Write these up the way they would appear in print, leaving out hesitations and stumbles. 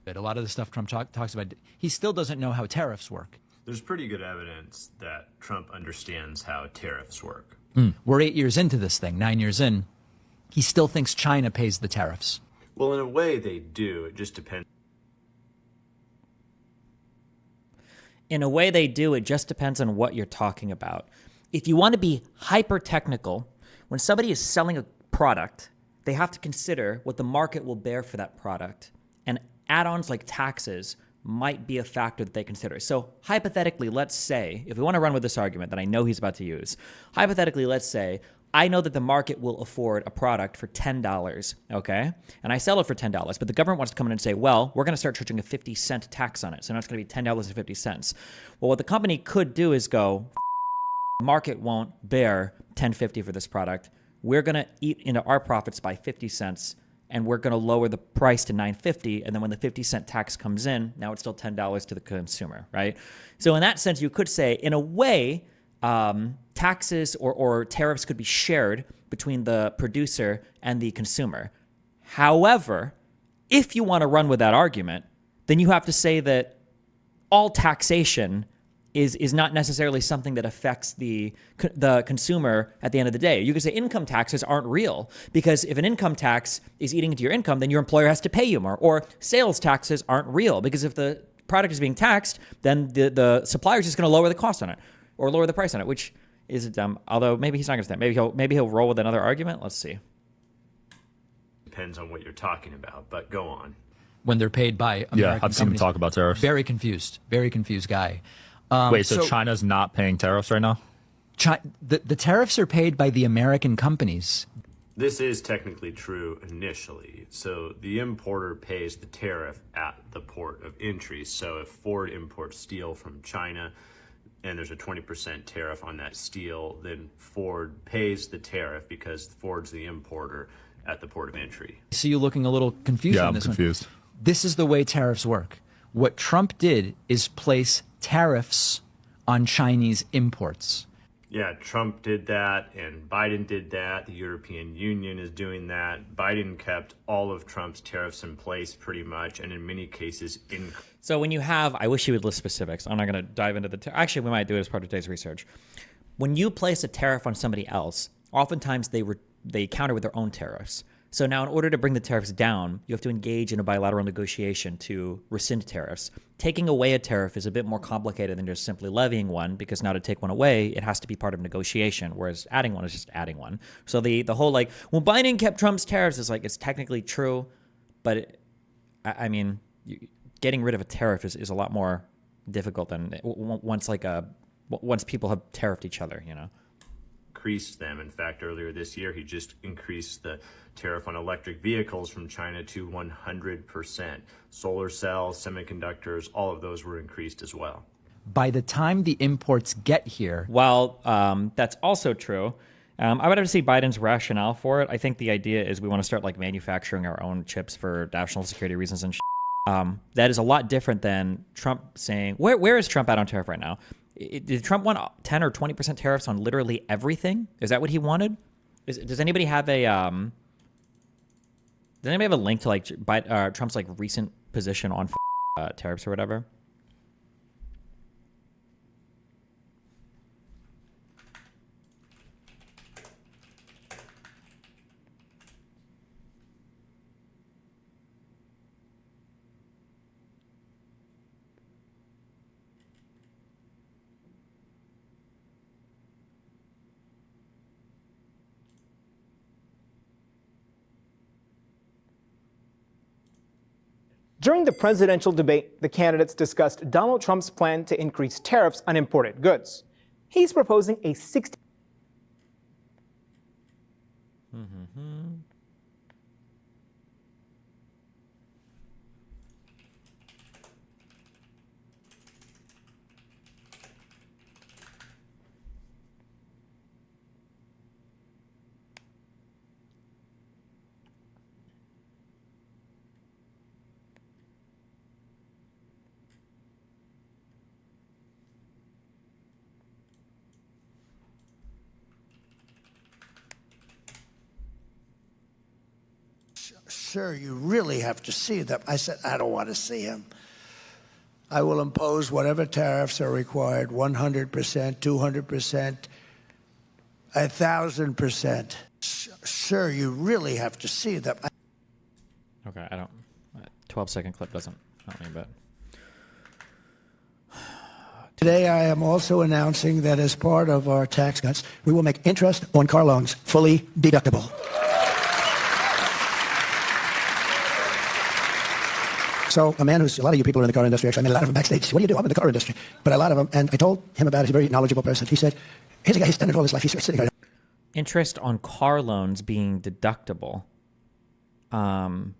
A lot of the stuff Trump talks about, he still doesn't know how tariffs work. There's pretty good evidence that Trump understands how tariffs work. We're 8 years into this thing, 9 years in. He still thinks China pays the tariffs. Well, in a way they do. It just depends. In a way they do. It just depends on what you're talking about. If you want to be hyper technical, when somebody is selling a product, they have to consider what the market will bear for that product. And add-ons like taxes might be a factor that they consider. So hypothetically, let's say, if we want to run with this argument that I know he's about to use, hypothetically, let's say, I know that the market will afford a product for $10, okay? And I sell it for $10, but the government wants to come in and say, well, we're going to start charging a 50-cent tax on it. So now it's going to be $10.50. Well, what the company could do is go, the market won't bear $10.50 for this product. We're going to eat into our profits by 50 cents, and we're going to lower the price to $9.50. And then when the 50-cent tax comes in, now it's still $10 to the consumer, right? So in that sense, you could say, in a way, taxes or tariffs could be shared between the producer and the consumer. However, if you want to run with that argument, then you have to say that all taxation is not necessarily something that affects the consumer at the end of the day. You could say income taxes aren't real because if an income tax is eating into your income, then your employer has to pay you more. Or sales taxes aren't real because if the product is being taxed, then the supplier is just going to lower the cost on it or lower the price on it, which is dumb. Although maybe he's not going to stand. Maybe he'll roll with another argument. Let's see. Depends on what you're talking about, but go on. When they're paid by American I've seen him talk about tariffs. Very confused guy. Wait, so China's not paying tariffs right now? The tariffs are paid by the American companies. This is technically true initially. So the importer pays the tariff at the port of entry. So if Ford imports steel from China and there's a 20% tariff on that steel, then Ford pays the tariff because Ford's the importer at the port of entry. I see you looking a little confused on this I'm confused. one. This is the way tariffs work. What Trump did is place tariffs on Chinese imports. Yeah, Trump did that and Biden did that. The European Union is doing that. Biden kept all of Trump's tariffs in place pretty much, and in many cases So when you have, I wish you would list specifics. I'm not going to dive into the, actually we might do it as part of today's research. When you place a tariff on somebody else, oftentimes they counter with their own tariffs. So now in order to bring the tariffs down, you have to engage in a bilateral negotiation to rescind tariffs. Taking away a tariff is a bit more complicated than just simply levying one, because now to take one away, it has to be part of negotiation, whereas adding one is just adding one. So the whole like, well, Biden kept Trump's tariffs is like, it's technically true, but getting rid of a tariff is a lot more difficult than once people have tariffed each other, you know? increased them. In fact, earlier this year, he just increased the tariff on electric vehicles from China to 100%. Solar cells, semiconductors, all of those were increased as well. By the time the imports get here... While that's also true, I would have to see Biden's rationale for it. I think the idea is we want to start like manufacturing our own chips for national security reasons and that is a lot different than Trump saying, where is Trump at on tariff right now? Did Trump want 10 or 20% tariffs on literally everything? Is that what he wanted? Does anybody have a link to like Trump's like recent position on tariffs or whatever? During the presidential debate, the candidates discussed Donald Trump's plan to increase tariffs on imported goods. He's proposing a 60... sir, you really have to see them. I said, I don't want to see him. I will impose whatever tariffs are required, 100%, 200%, 1,000%. Sir, you really have to see them. Okay, I don't. 12-second clip doesn't help me, but. Today, I am also announcing that as part of our tax cuts, we will make interest on car loans fully deductible. So a man who's, a lot of you people are in the car industry, actually, I met a lot of them backstage. What do you do? I'm in the car industry. But a lot of them, and I told him about it, he's a very knowledgeable person. He said, here's a guy, he's done it all his life. He's sitting there. Interest on car loans being deductible.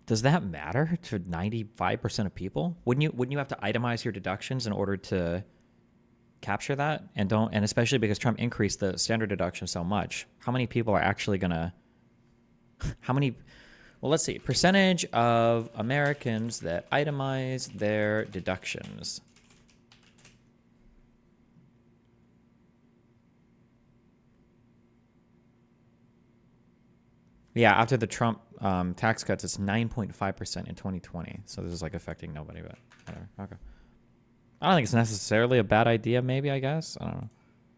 Does that matter to 95% of people? Wouldn't you have to itemize your deductions in order to capture that? And especially because Trump increased the standard deduction so much, how many people are actually gonna, well, let's see, percentage of Americans that itemize their deductions. Yeah, after the Trump tax cuts, it's 9.5% in 2020. So this is like affecting nobody, but whatever. Okay. I don't think it's necessarily a bad idea, maybe, I guess. I don't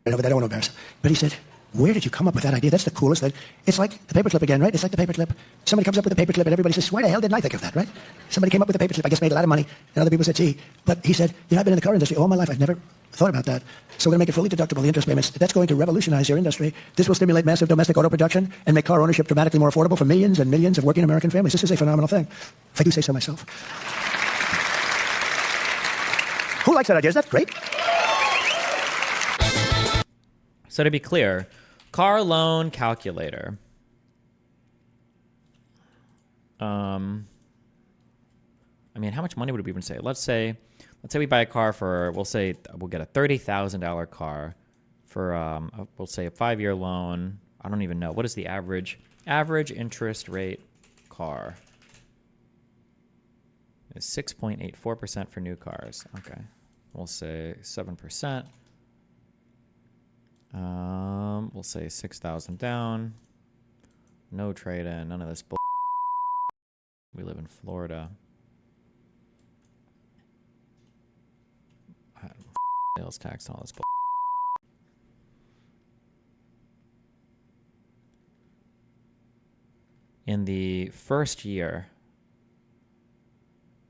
know. But I don't want to embarrass him. But he said, where did you come up with that idea? That's the coolest thing. It's like the paperclip again, right? It's like the paperclip. Somebody comes up with a paperclip and everybody says, where the hell didn't I think of that, right? Somebody came up with a paperclip, I guess made a lot of money. And other people said, gee. But he said, I've been in the car industry all my life. I've never thought about that. So we're going to make it fully deductible, the interest payments. That's going to revolutionize your industry. This will stimulate massive domestic auto production and make car ownership dramatically more affordable for millions and millions of working American families. This is a phenomenal thing, if I do say so myself. Who likes that idea? Is that great? So to be clear, car loan calculator. I mean, how much money would we even say? Let's say we buy a car for, we'll get a $30,000 car for, we'll say a 5-year loan. I don't even know. What is the average interest rate car? It's 6.84% for new cars. Okay. We'll say 7%. We'll say 6,000 down. No trade-in. None of this bull. We live in Florida. Sales tax and all this bull. In the first year,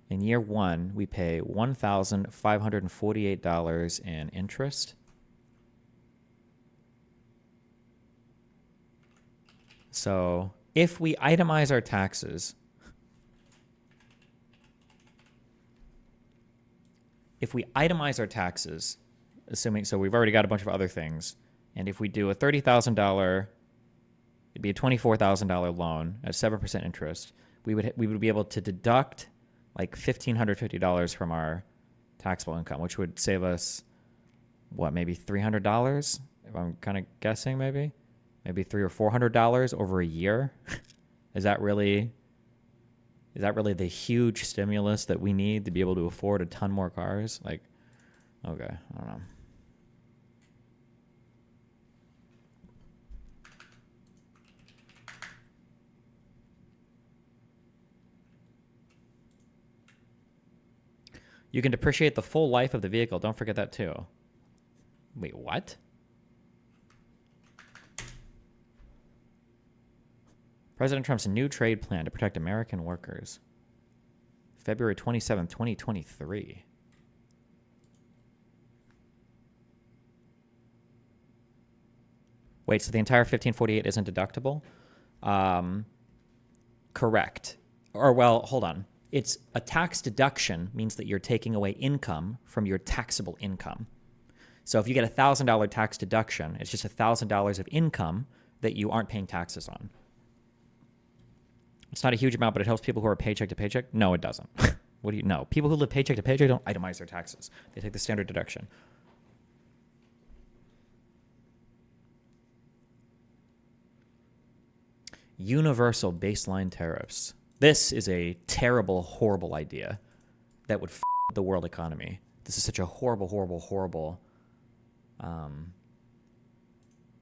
in year one, we pay $1,548 in interest. So if we itemize our taxes, assuming, so we've already got a bunch of other things, and if we do a $30,000, it'd be a $24,000 loan at 7% interest, we would be able to deduct like $1,550 from our taxable income, which would save us, what, maybe $300? If I'm kind of guessing, maybe $300 or $400 over a year. Is that really the huge stimulus that we need to be able to afford a ton more cars? Like, okay, I don't know. You can depreciate the full life of the vehicle. Don't forget that too. Wait, what? President Trump's new trade plan to protect American workers. February 27th, 2023. Wait, so the entire 1548 isn't deductible? Correct. Or, well, hold on. It's a tax deduction means that you're taking away income from your taxable income. So if you get a $1,000 tax deduction, it's just $1,000 of income that you aren't paying taxes on. It's not a huge amount, but it helps people who are paycheck to paycheck. No, it doesn't. What do you know? People who live paycheck to paycheck don't itemize their taxes. They take the standard deduction. Universal baseline tariffs. This is a terrible, horrible idea that would f the world economy. This is such a horrible, horrible, horrible,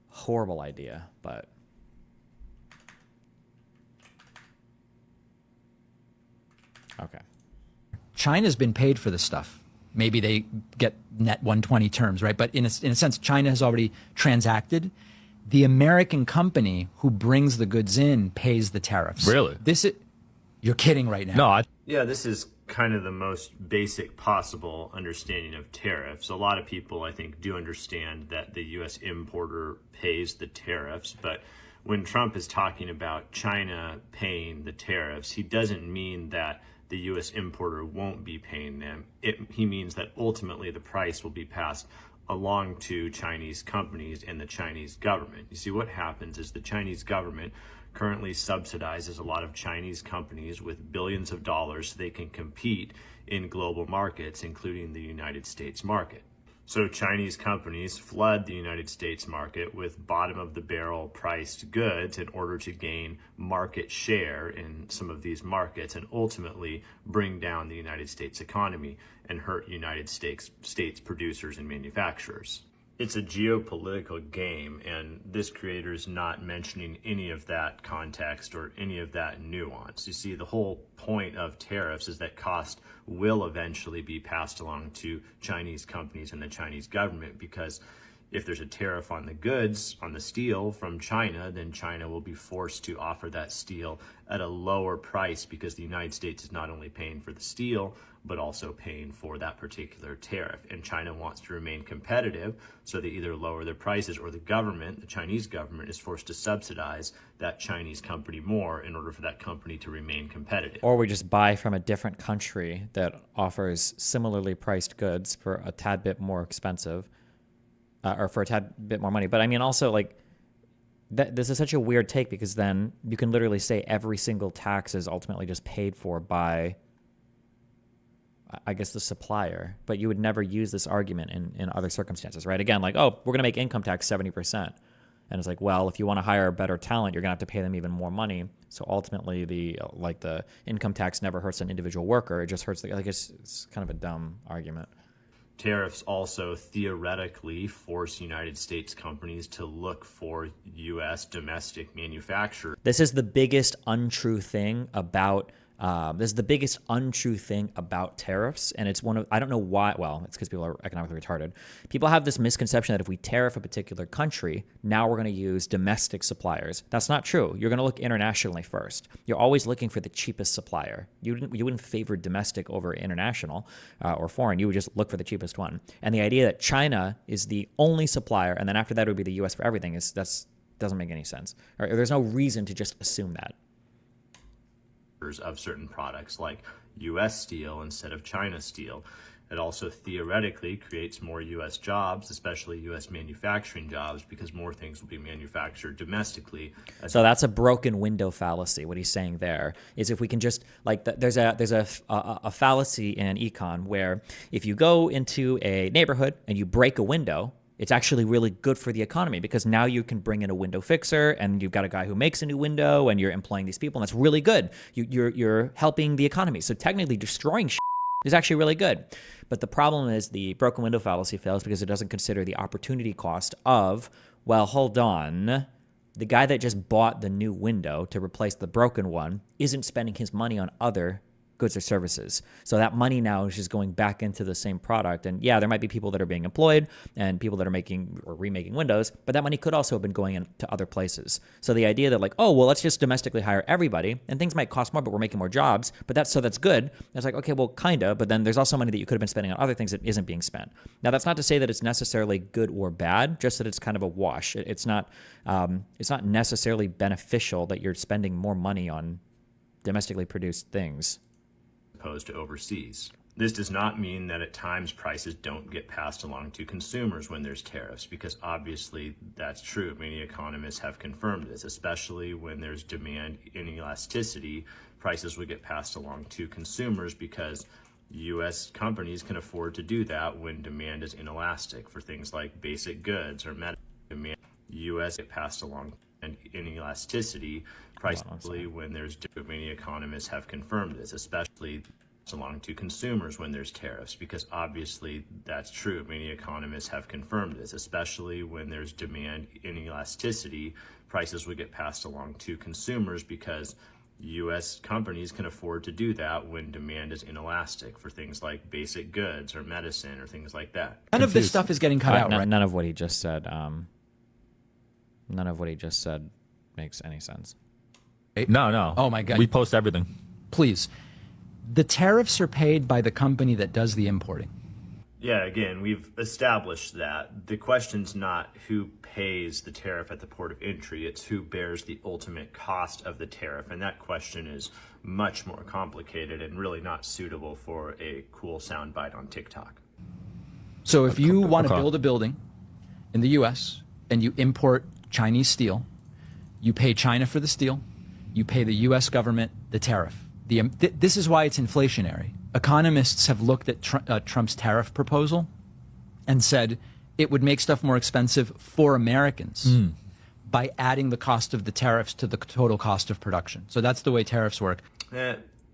horrible idea, but Okay. China's been paid for this stuff. Maybe they get net 120 terms, right? But in a sense, China has already transacted. The American company who brings the goods in pays the tariffs. Really? You're kidding right now. No, Yeah, this is kind of the most basic possible understanding of tariffs. A lot of people, I think, do understand that the U.S. importer pays the tariffs, but when Trump is talking about China paying the tariffs, he doesn't mean that the U.S. importer won't be paying them. He means that ultimately the price will be passed along to Chinese companies and the Chinese government. You see, what happens is the Chinese government currently subsidizes a lot of Chinese companies with billions of dollars so they can compete in global markets, including the United States market. So Chinese companies flood the United States market with bottom-of-the-barrel priced goods in order to gain market share in some of these markets and ultimately bring down the United States economy and hurt United States producers and manufacturers. It's a geopolitical game, and this creator is not mentioning any of that context or any of that nuance. You see, the whole point of tariffs is that cost will eventually be passed along to Chinese companies and the Chinese government, because if there's a tariff on the goods, on the steel from China, then China will be forced to offer that steel at a lower price because the United States is not only paying for the steel, but also paying for that particular tariff. And China wants to remain competitive, so they either lower their prices or the government, the Chinese government, is forced to subsidize that Chinese company more in order for that company to remain competitive. Or we just buy from a different country that offers similarly priced goods for a tad bit more expensive, or for a tad bit more money. But I mean, also, like, this is such a weird take, because then you can literally say every single tax is ultimately just paid for by, I guess, the supplier. But you would never use this argument in other circumstances, right? Again, like, oh, we're going to make income tax 70%. And it's like, well, if you want to hire better talent, you're going to have to pay them even more money. So ultimately, the income tax never hurts an individual worker. It just hurts it's kind of a dumb argument. Tariffs also theoretically force United States companies to look for U.S. domestic manufacturers. This is the biggest untrue thing about tariffs, and it's one of, I don't know why, well, it's because people are economically retarded. People have this misconception that if we tariff a particular country, now we're going to use domestic suppliers. That's not true. You're going to look internationally first. You're always looking for the cheapest supplier. You wouldn't favor domestic over international or foreign. You would just look for the cheapest one. And the idea that China is the only supplier, and then after that it would be the U.S. for everything, doesn't make any sense. Or there's no reason to just assume that. Of certain products like U.S. steel instead of China steel. It also theoretically creates more U.S. jobs, especially U.S. manufacturing jobs, because more things will be manufactured domestically. So that's a broken window fallacy. What he's saying there is, if we can just, like, there's a fallacy in econ where if you go into a neighborhood and you break a window, it's actually really good for the economy, because now you can bring in a window fixer and you've got a guy who makes a new window and you're employing these people, and that's really good. You're helping the economy. So technically destroying is actually really good. But the problem is the broken window fallacy fails because it doesn't consider the opportunity cost of, well, hold on, the guy that just bought the new window to replace the broken one isn't spending his money on other goods or services. So that money now is just going back into the same product. And yeah, there might be people that are being employed and people that are making or remaking windows, but that money could also have been going into other places. So the idea that, like, oh, well, let's just domestically hire everybody and things might cost more, but we're making more jobs, but that's good. It's like, okay, well, kinda, but then there's also money that you could have been spending on other things that isn't being spent. Now, that's not to say that it's necessarily good or bad, just that it's kind of a wash. It's not necessarily beneficial that you're spending more money on domestically produced things opposed to overseas. This does not mean that at times prices don't get passed along to consumers when there's tariffs, because obviously that's true. Many economists have confirmed this, especially when there's demand inelasticity, prices would get passed along to consumers because U.S. companies can afford to do that when demand is inelastic for things like basic goods or medical demand. U.S. get passed along and inelasticity primarily when there's many economists have confirmed this, especially along to consumers when there's tariffs, because obviously that's true. Many economists have confirmed this, especially when there's demand inelasticity, prices would get passed along to consumers because U.S. companies can afford to do that when demand is inelastic for things like basic goods or medicine or things like that. None of this stuff is getting cut out, right? None of what he just said. None of what he just said makes any sense. No. Oh, my God. We post everything. Please. The tariffs are paid by the company that does the importing. Yeah, again, we've established that. The question's not who pays the tariff at the port of entry, it's who bears the ultimate cost of the tariff. And that question is much more complicated and really not suitable for a cool soundbite on TikTok. So if you want to build a building in the U.S. and you import Chinese steel, you pay China for the steel, you pay the U.S. government the tariff. This is why it's inflationary. Economists have looked at Trump's tariff proposal and said it would make stuff more expensive for Americans by adding the cost of the tariffs to the total cost of production. So that's the way tariffs work.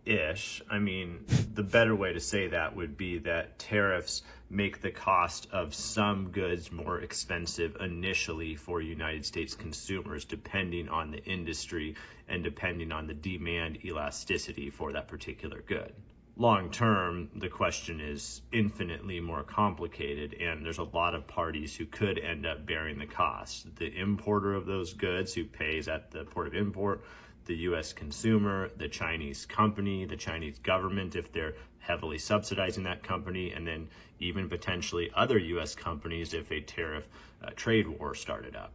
Ish. I mean, the better way to say that would be that tariffs make the cost of some goods more expensive initially for United States consumers, depending on the industry and depending on the demand elasticity for that particular good. Long term, the question is infinitely more complicated, and there's a lot of parties who could end up bearing the cost. The importer of those goods who pays at the port of import, the U.S. consumer, the Chinese company, the Chinese government if they're heavily subsidizing that company, and then even potentially other U.S. companies if a tariff trade war started up.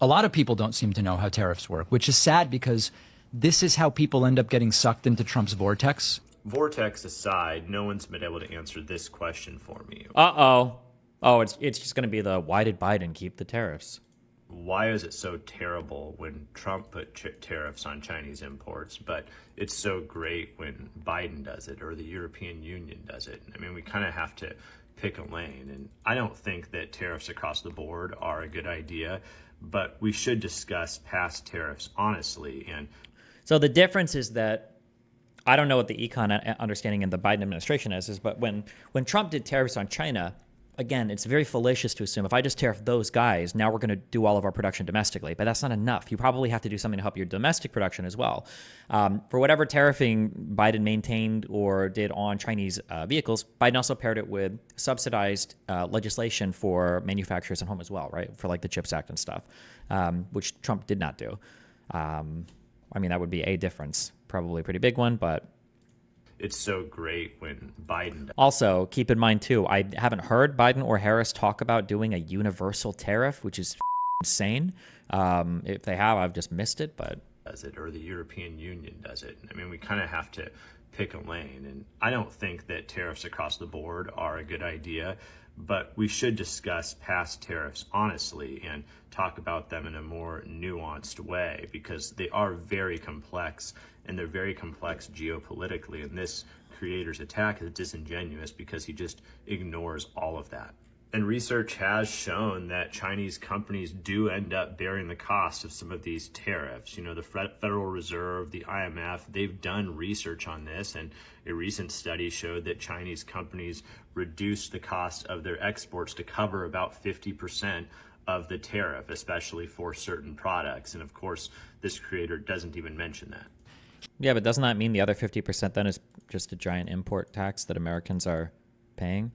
A lot of people don't seem to know how tariffs work, which is sad because this is how people end up getting sucked into Trump's vortex. Vortex aside, no one's been able to answer this question for me. Oh, it's just going to be the why did Biden keep the tariffs? Why is it so terrible when Trump put tariffs on Chinese imports, but it's so great when Biden does it or the European Union does it? I mean, we kind of have to pick a lane, and I don't think that tariffs across the board are a good idea, but we should discuss past tariffs honestly. And so the difference is that I don't know what the econ understanding in the Biden administration is, but when Trump did tariffs on China, again, it's very fallacious to assume if I just tariff those guys, now we're going to do all of our production domestically. But that's not enough. You probably have to do something to help your domestic production as well. For whatever tariffing Biden maintained or did on Chinese vehicles, Biden also paired it with subsidized legislation for manufacturers at home as well, right? For like the CHIPS Act and stuff, which Trump did not do. I mean, that would be a difference, probably a pretty big one, but it's so great when Biden. Also, keep in mind, too, I haven't heard Biden or Harris talk about doing a universal tariff, which is insane. If they have, I've just missed it, but does it or the European Union does it? I mean, we kind of have to pick a lane, and I don't think that tariffs across the board are a good idea, but we should discuss past tariffs honestly and talk about them in a more nuanced way because they are very complex and they're very complex geopolitically, and this creator's attack is disingenuous because he just ignores all of that. And research has shown that Chinese companies do end up bearing the cost of some of these tariffs. You know, the Federal Reserve, the IMF, they've done research on this, and a recent study showed that Chinese companies reduced the cost of their exports to cover about 50% of the tariff, especially for certain products. And of course, this creator doesn't even mention that. Yeah, but doesn't that mean the other 50% then is just a giant import tax that Americans are paying?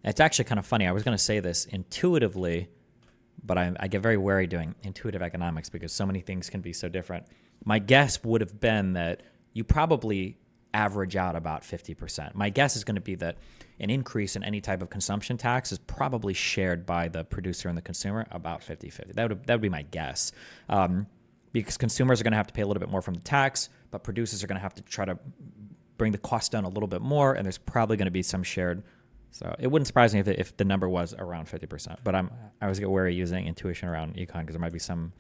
It's actually kind of funny. I was going to say this intuitively, but I get very wary doing intuitive economics because so many things can be so different. My guess would have been that you probably average out about 50%. My guess is going to be that an increase in any type of consumption tax is probably shared by the producer and the consumer about 50-50. That would be my guess. Because consumers are going to have to pay a little bit more from the tax, but producers are going to have to try to bring the cost down a little bit more, and there's probably going to be some shared. So it wouldn't surprise me if the number was around 50%. But I always get wary using intuition around econ because there might be some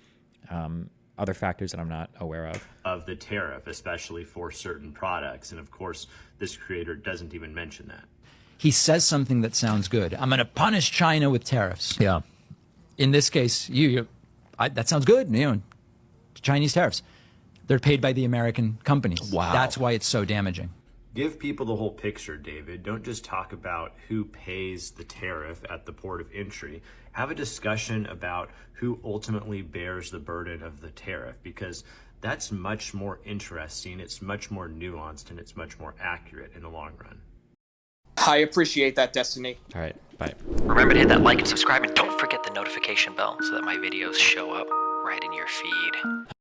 other factors that I'm not aware of. Of the tariff, especially for certain products. And of course, this creator doesn't even mention that. He says something that sounds good. I'm going to punish China with tariffs. Yeah. In this case, that sounds good. You know, Chinese tariffs. They're paid by the American companies. Wow. That's why it's so damaging. Give people the whole picture, David. Don't just talk about who pays the tariff at the port of entry. Have a discussion about who ultimately bears the burden of the tariff, because that's much more interesting, it's much more nuanced, and it's much more accurate in the long run. I appreciate that, Destiny. All right, bye. Remember to hit that like and subscribe, and don't forget the notification bell so that my videos show up right in your feed.